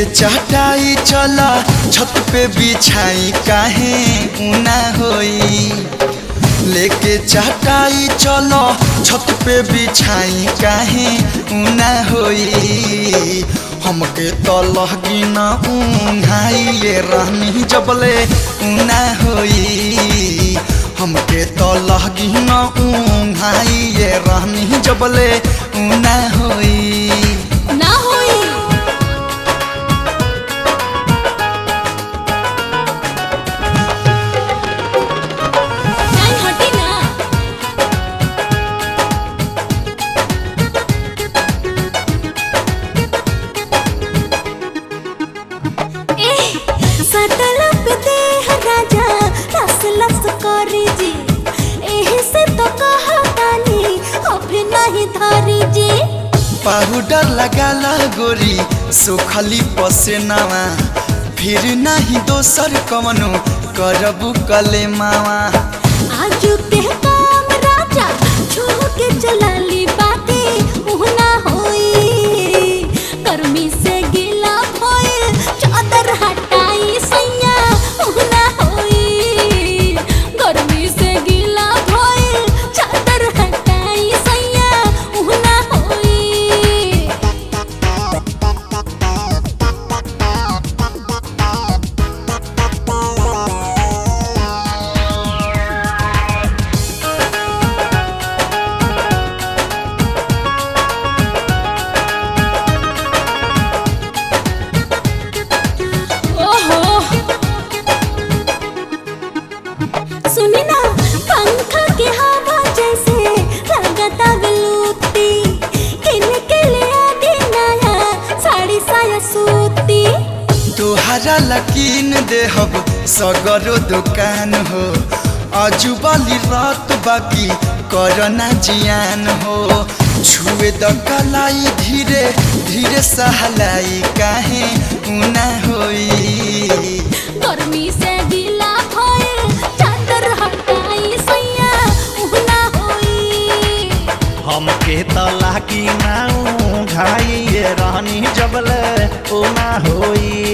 लेके चटाई चला छत पे बिछाई काहे ऊना होई। लेके चटाई चलो छत पे बिछाई काहे ऊना होई। हमके तो लगी ना ऊँघाई ये रहनी जबले ऊना होई। हमके तो लगी ना ऊँघाई ये रहनी जबले ऊना होई। ना होई नहीं हटी ना। सटल पे देह राजा लस लस करी जी। एही से तो कहतानी अभी नहीं धरी जी। पाउडर लगाला गोरी सुखली पसेनावा फिर नहीं दोसर कवनो करबू कले मावा। आजू के काम राजा छू के चलाली बातें उहना होई। गर्मी से गीला भइल चादर हटाई सैया उहना होई। गर्मी से गीला भइल चादर हटाई सैया उहना होई। सुनी ना पंखा के हवा जैसे लगता गलूती। किनके ले आदि नया साड़ी साया सूती। तोहरा लकीन देहब सगरो दुकान हो। अजुबाली रात बाकी करना जियान हो। छुए द कलाई धीरे धीरे सहलाई काहे ऊना होई। गर्मी से गीला भइल चादर हटाई सैया उहना होई। हमके तो लागी ना ऊँघाई ये रहनी जबले ऊना होई।